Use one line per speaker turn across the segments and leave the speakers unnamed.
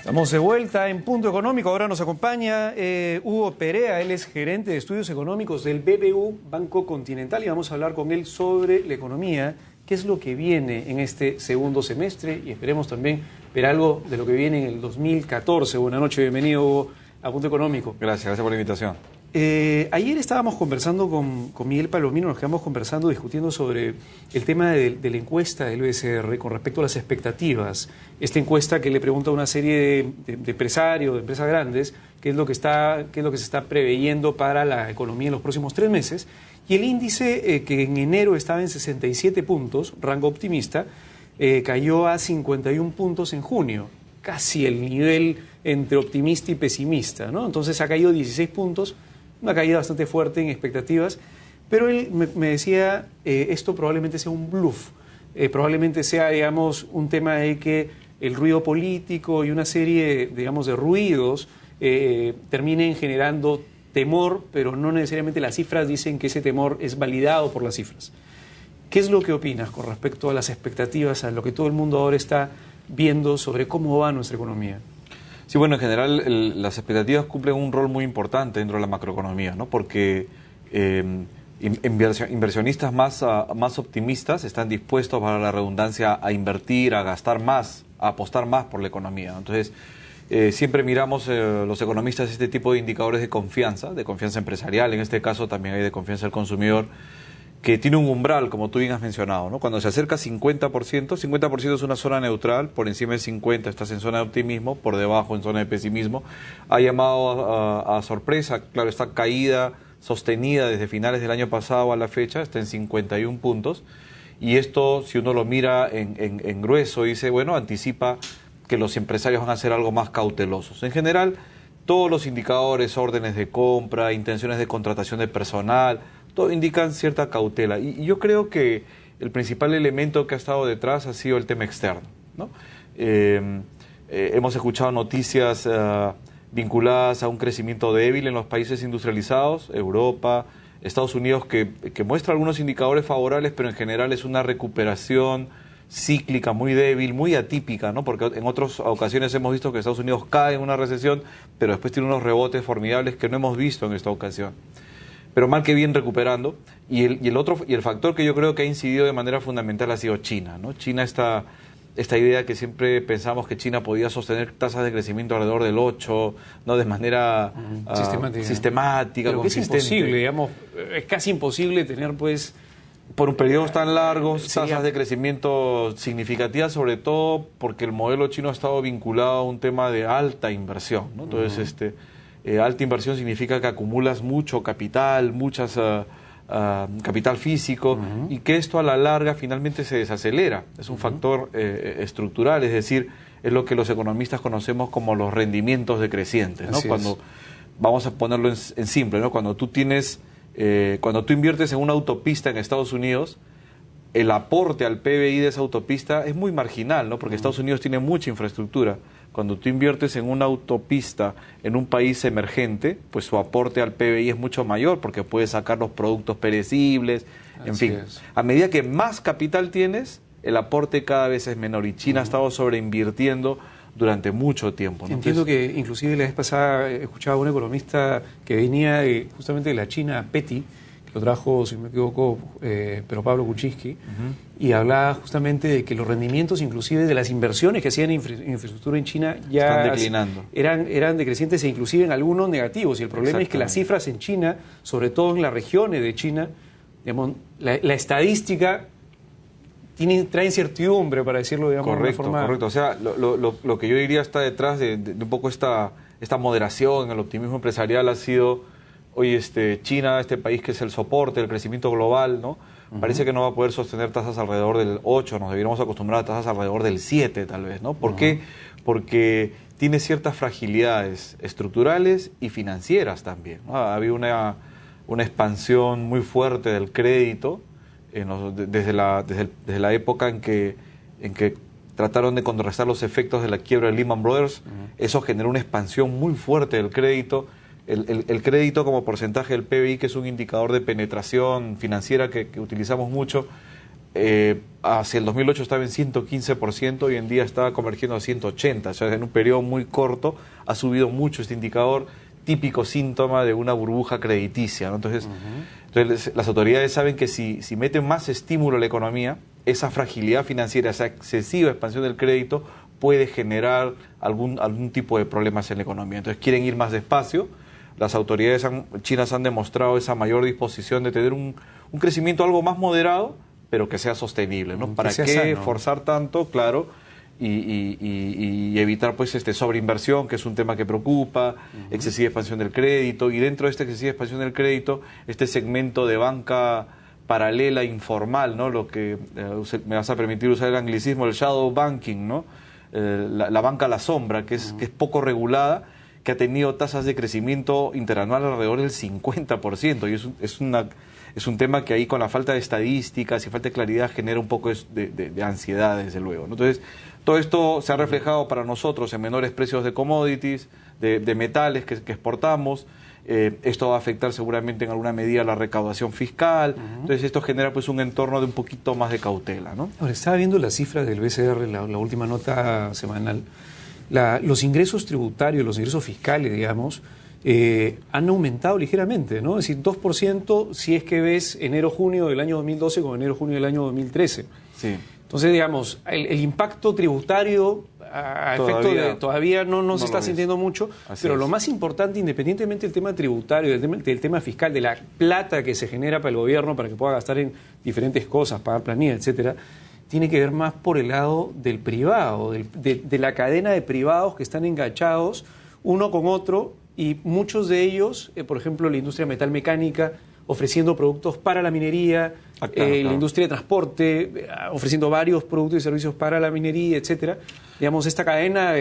Estamos de vuelta en Punto Económico. Ahora nos acompaña Hugo Perea. Él es gerente de estudios económicos del BBU Banco Continental y vamos a hablar con él sobre la economía, qué es lo que viene en este segundo semestre y esperemos también ver algo de lo que viene en el 2014. Buenas noches, bienvenido Hugo a Punto Económico.
Gracias por la invitación.
Ayer estábamos conversando con Miguel Palomino, nos quedamos conversando, discutiendo sobre el tema de la encuesta del BCR con respecto a las expectativas. Esta encuesta que le pregunta a una serie de empresarios, de empresas grandes, qué es lo que se está preveyendo para la economía en los próximos 3 meses. Y el índice que en enero estaba en 67 puntos, rango optimista, cayó a 51 puntos en junio, casi el nivel entre optimista y pesimista, ¿no? Entonces ha caído 16 puntos. Una caída bastante fuerte en expectativas, pero él me decía, esto probablemente sea un bluff, probablemente sea, digamos, un tema de que el ruido político y una serie, digamos, de ruidos terminen generando temor, pero no necesariamente las cifras dicen que ese temor es validado por las cifras. ¿Qué es lo que opinas con respecto a las expectativas, a lo que todo el mundo ahora está viendo sobre cómo va nuestra economía?
Sí, bueno, en general las expectativas cumplen un rol muy importante dentro de la macroeconomía, ¿no? Porque inversionistas más optimistas están dispuestos, para la redundancia, a invertir, a gastar más, a apostar más por la economía, ¿no? Entonces, siempre miramos los economistas este tipo de indicadores de confianza empresarial, en este caso también hay de confianza del consumidor, que tiene un umbral, como tú bien has mencionado, ¿no? Cuando se acerca a 50% es una zona neutral, por encima de 50 estás en zona de optimismo, por debajo en zona de pesimismo. Ha llamado a sorpresa, claro, esta caída sostenida desde finales del año pasado a la fecha, está en 51 puntos, y esto, si uno lo mira en grueso, dice, bueno, anticipa que los empresarios van a ser algo más cautelosos. En general, todos los indicadores, órdenes de compra, intenciones de contratación de personal, todo indican cierta cautela. Y yo creo que el principal elemento que ha estado detrás ha sido el tema externo, ¿no? Hemos escuchado noticias vinculadas a un crecimiento débil en los países industrializados, Europa, Estados Unidos, que muestra algunos indicadores favorables, pero en general es una recuperación cíclica muy débil, muy atípica, ¿no? Porque en otras ocasiones hemos visto que Estados Unidos cae en una recesión, pero después tiene unos rebotes formidables que no hemos visto en esta ocasión. Pero mal que bien recuperando. Y el factor que yo creo que ha incidido de manera fundamental ha sido China, ¿no? China, esta idea que siempre pensamos que China podía sostener tasas de crecimiento alrededor del 8, ¿no? De manera sistemática,
pero
consistente.
Que es imposible, digamos, es casi imposible tener, pues,
por un periodo tan largos, tasas de crecimiento significativas, sobre todo porque el modelo chino ha estado vinculado a un tema de alta inversión, ¿no? Entonces, alta inversión significa que acumulas mucho capital, capital físico, y que esto a la larga finalmente se desacelera. Es un factor estructural, es decir, es lo que los economistas conocemos como los rendimientos decrecientes, ¿no? Cuando, vamos a ponerlo en simple, ¿no? Cuando tú inviertes en una autopista en Estados Unidos, el aporte al PBI de esa autopista es muy marginal, ¿no? Porque Estados Unidos tiene mucha infraestructura. Cuando tú inviertes en una autopista en un país emergente, pues su aporte al PBI es mucho mayor, porque puedes sacar los productos perecibles, en fin. A medida que más capital tienes, el aporte cada vez es menor, y China ha estado sobreinvirtiendo durante mucho tiempo, ¿no?
Entiendo que inclusive la vez pasada escuchaba a un economista que venía justamente de la China, Petty, lo trajo, si no me equivoco, pero Pablo Kuczynski, y hablaba justamente de que los rendimientos, inclusive de las inversiones que hacían en infraestructura en China, ya
están declinando.
Eran decrecientes e inclusive en algunos negativos. Y el problema es que las cifras en China, sobre todo en las regiones de China, digamos, la estadística trae incertidumbre, para decirlo, digamos, de una forma...
Correcto. O sea, lo que yo diría está detrás de un poco esta moderación en el optimismo empresarial ha sido... Hoy China, este país que es el soporte del crecimiento global, ¿no? Parece que no va a poder sostener tasas alrededor del 8, nos deberíamos acostumbrar a tasas alrededor del 7 tal vez, ¿no? ¿Por qué? Porque tiene ciertas fragilidades estructurales y financieras también, ¿no? Ha habido una expansión muy fuerte del crédito desde la época en que trataron de contrarrestar los efectos de la quiebra de Lehman Brothers. Eso generó una expansión muy fuerte del crédito. El crédito como porcentaje del PBI, que es un indicador de penetración financiera que utilizamos mucho, hacia el 2008 estaba en 115%, hoy en día está convergiendo a 180%, o sea, en un periodo muy corto ha subido mucho este indicador, típico síntoma de una burbuja crediticia, ¿no? Entonces, entonces las autoridades saben que si meten más estímulo a la economía, esa fragilidad financiera, esa excesiva expansión del crédito puede generar algún tipo de problemas en la economía. Entonces quieren ir más despacio. Las autoridades chinas han demostrado esa mayor disposición de tener un crecimiento algo más moderado, pero que sea sostenible, ¿no? ¿Para qué forzar tanto? Claro, y evitar pues sobreinversión, que es un tema que preocupa, excesiva expansión del crédito, y dentro de esta excesiva expansión del crédito, este segmento de banca paralela informal, ¿no? Lo que me vas a permitir usar el anglicismo, el shadow banking, ¿no? La banca a la sombra, que es poco regulada, que ha tenido tasas de crecimiento interanual alrededor del 50%, y es un tema que ahí con la falta de estadísticas y falta de claridad genera un poco de ansiedad, desde luego, ¿no? Entonces, todo esto se ha reflejado para nosotros en menores precios de commodities, de metales que exportamos. Esto va a afectar seguramente en alguna medida la recaudación fiscal. Entonces esto genera pues un entorno de un poquito más de cautela, ¿no?
Ahora, estaba viendo las cifras del BCR, la última nota semanal. Los ingresos tributarios, los ingresos fiscales, digamos, han aumentado ligeramente, ¿no? Es decir, 2% si es que ves enero-junio del año 2012 con enero-junio del año 2013.
Sí.
Entonces, digamos, el impacto tributario a efecto de todavía no se está sintiendo mucho, pero lo más importante, independientemente del tema tributario, del tema fiscal, de la plata que se genera para el gobierno para que pueda gastar en diferentes cosas, pagar planillas, etcétera, tiene que ver más por el lado del privado, de la cadena de privados que están enganchados uno con otro, y muchos de ellos, por ejemplo, la industria metalmecánica, ofreciendo productos para la minería, la industria de transporte, ofreciendo varios productos y servicios para la minería, etcétera. Digamos, esta cadena...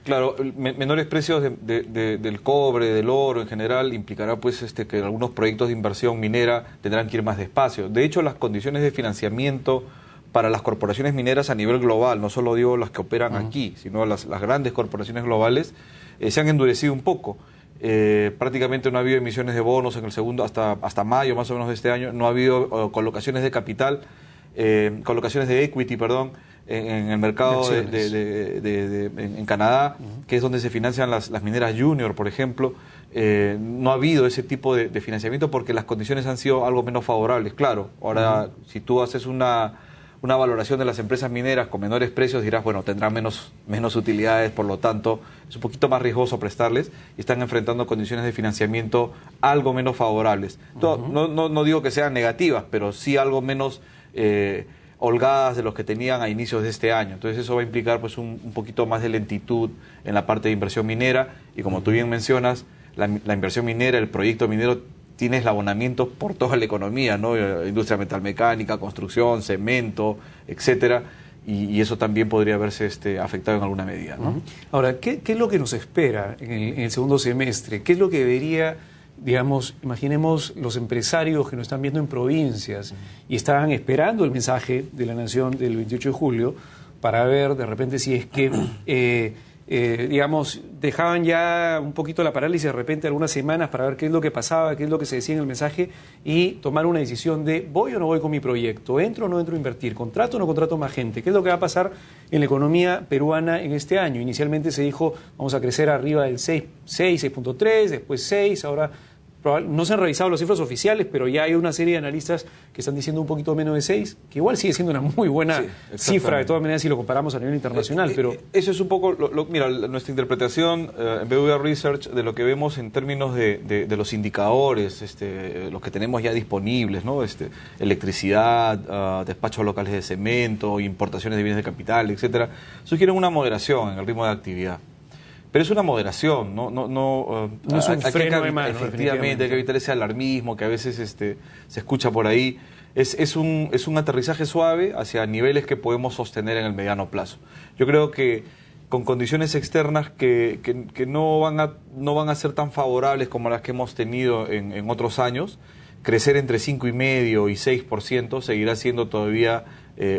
Claro, menores precios del cobre, del oro en general, implicará pues que algunos proyectos de inversión minera tendrán que ir más despacio. De hecho, las condiciones de financiamiento para las corporaciones mineras a nivel global, no solo digo las que operan aquí, sino las grandes corporaciones globales, se han endurecido un poco. Prácticamente no ha habido emisiones de bonos en el segundo, hasta mayo más o menos de este año, no ha habido colocaciones de capital, colocaciones de equity, perdón, en el mercado en Canadá, que es donde se financian las mineras junior, por ejemplo. No ha habido ese tipo de financiamiento porque las condiciones han sido algo menos favorables. Claro, ahora si tú haces una valoración de las empresas mineras con menores precios, dirás, bueno, tendrán menos utilidades, por lo tanto, es un poquito más riesgoso prestarles, y están enfrentando condiciones de financiamiento algo menos favorables. No digo que sean negativas, pero sí algo menos holgadas de los que tenían a inicios de este año. Entonces eso va a implicar pues un poquito más de lentitud en la parte de inversión minera, y como tú bien mencionas, la inversión minera, el proyecto minero, tiene eslabonamientos por toda la economía, ¿no? Industria metalmecánica, construcción, cemento, etcétera, y eso también podría verse afectado en alguna medida, ¿no?
Ahora, ¿qué es lo que nos espera en el segundo semestre? ¿Qué es lo que debería, digamos, imaginemos los empresarios que nos están viendo en provincias y estaban esperando el mensaje de la Nación del 28 de julio para ver de repente si es que... digamos, dejaban ya un poquito la parálisis de repente algunas semanas para ver qué es lo que pasaba, qué es lo que se decía en el mensaje, y tomar una decisión de voy o no voy con mi proyecto, entro o no entro a invertir, contrato o no contrato más gente, qué es lo que va a pasar en la economía peruana en este año. Inicialmente se dijo vamos a crecer arriba del 6.3, después 6, ahora no se han revisado las cifras oficiales, pero ya hay una serie de analistas que están diciendo un poquito menos de 6, que igual sigue siendo una muy buena cifra de todas maneras si lo comparamos a nivel internacional. Pero
eso es un poco, mira, nuestra interpretación en BBVA Research de lo que vemos en términos de los indicadores, los que tenemos ya disponibles, ¿no? Electricidad, despachos locales de cemento, importaciones de bienes de capital, etcétera, sugieren una moderación en el ritmo de actividad. Pero es una moderación, no
es un freno de mano.
Efectivamente, hay que evitar ese alarmismo que a veces se escucha por ahí. Es un aterrizaje suave hacia niveles que podemos sostener en el mediano plazo. Yo creo que con condiciones externas que no van a ser tan favorables como las que hemos tenido en otros años, crecer entre 5,5% y 6% seguirá siendo todavía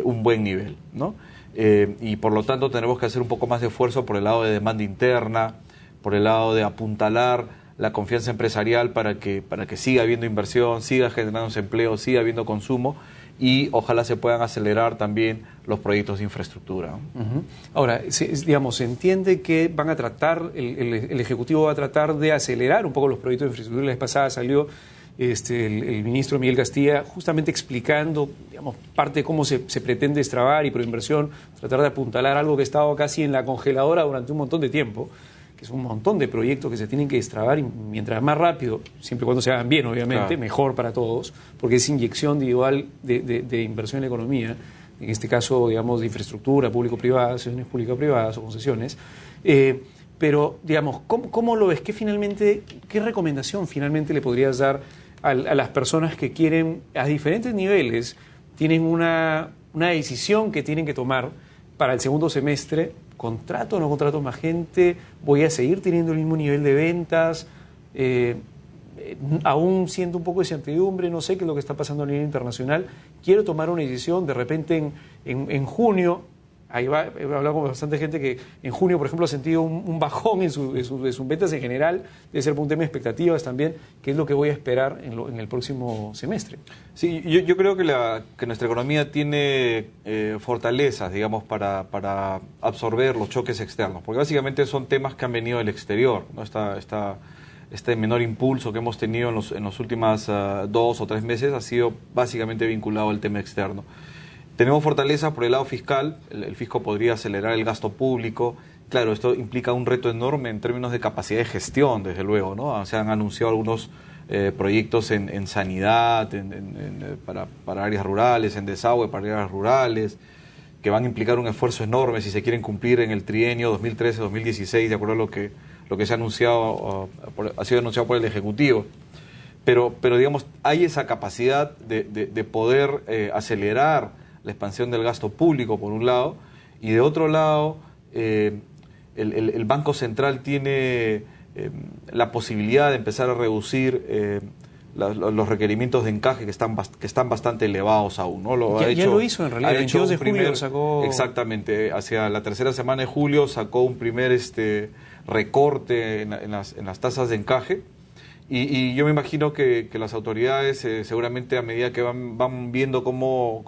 un buen nivel, ¿no? Y por lo tanto tenemos que hacer un poco más de esfuerzo por el lado de demanda interna, por el lado de apuntalar la confianza empresarial para que siga habiendo inversión, siga generándose empleo, siga habiendo consumo, y ojalá se puedan acelerar también los proyectos de infraestructura, ¿no?
Ahora, digamos, se entiende que van a tratar, el Ejecutivo va a tratar de acelerar un poco los proyectos de infraestructura. La vez pasada salió el ministro Miguel Castilla justamente explicando, digamos, parte de cómo se pretende destrabar y por inversión tratar de apuntalar algo que ha estado casi en la congeladora durante un montón de tiempo, que es un montón de proyectos que se tienen que destrabar, y mientras más rápido, siempre y cuando se hagan bien, obviamente, claro, mejor para todos, porque es inyección individual de inversión en la economía, en este caso, digamos, de infraestructura público-privada, asociaciones público-privadas o concesiones. Pero, digamos, ¿cómo lo ves? ¿Qué recomendación finalmente le podrías dar a las personas que quieren, a diferentes niveles, tienen una decisión que tienen que tomar para el segundo semestre? ¿Contrato o no contrato más gente? ¿Voy a seguir teniendo el mismo nivel de ventas? Aún siento un poco de incertidumbre, no sé qué es lo que está pasando a nivel internacional. Quiero tomar una decisión, de repente en junio, he hablado con bastante gente que en junio, por ejemplo, ha sentido un bajón en sus ventas en general, debe ser por un tema de expectativas también, que es lo que voy a esperar en el próximo semestre.
Sí, yo creo que nuestra economía tiene fortalezas, digamos, para absorber los choques externos, porque básicamente son temas que han venido del exterior, ¿no? Este menor impulso que hemos tenido en los últimos 2 o 3 meses ha sido básicamente vinculado al tema externo. Tenemos fortalezas por el lado fiscal, el fisco podría acelerar el gasto público. Claro, esto implica un reto enorme en términos de capacidad de gestión, desde luego, ¿no? Se han anunciado algunos proyectos en sanidad, para áreas rurales, en desagüe para áreas rurales, que van a implicar un esfuerzo enorme si se quieren cumplir en el trienio 2013-2016, de acuerdo a lo que se ha anunciado, ha sido anunciado por el Ejecutivo. Pero digamos, hay esa capacidad de poder acelerar la expansión del gasto público, por un lado, y de otro lado, el Banco Central tiene la posibilidad de empezar a reducir los requerimientos de encaje que están bastante elevados aún, ¿no?
Ya lo hizo en realidad, el 22 de julio sacó...
Exactamente, hacia la tercera semana de julio sacó un primer recorte en las tasas de encaje. Y yo me imagino que las autoridades seguramente a medida que van viendo cómo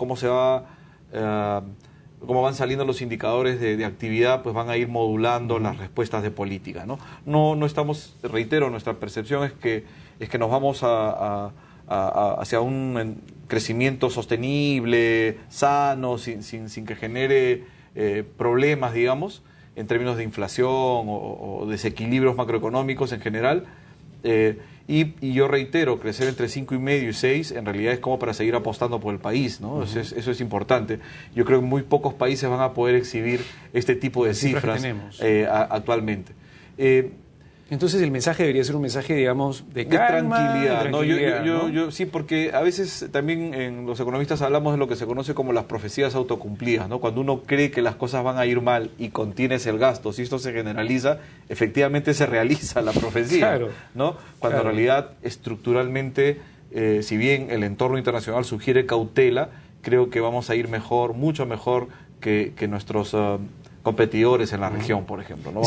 van saliendo los indicadores de actividad, pues van a ir modulando las respuestas de política, ¿no? No estamos, reitero, nuestra percepción es que nos vamos hacia un crecimiento sostenible, sano, sin que genere problemas, digamos, en términos de inflación o desequilibrios macroeconómicos en general. Y yo reitero, crecer entre 5,5 y 6 en realidad es como para seguir apostando por el país, ¿no? Eso es importante. Yo creo que muy pocos países van a poder exhibir este tipo de cifras actualmente.
Entonces el mensaje debería ser un mensaje, digamos, de calma,
tranquilidad.
de tranquilidad, ¿no?
Yo sí, porque a veces también los economistas hablamos de lo que se conoce como las profecías autocumplidas, ¿no? Cuando uno cree que las cosas van a ir mal y contienes el gasto, si esto se generaliza, efectivamente se realiza la profecía,
claro,
¿no? Cuando en realidad estructuralmente, si bien el entorno internacional sugiere cautela, creo que vamos a ir mejor, mucho mejor que nuestros competidores en la región, por ejemplo, ¿no?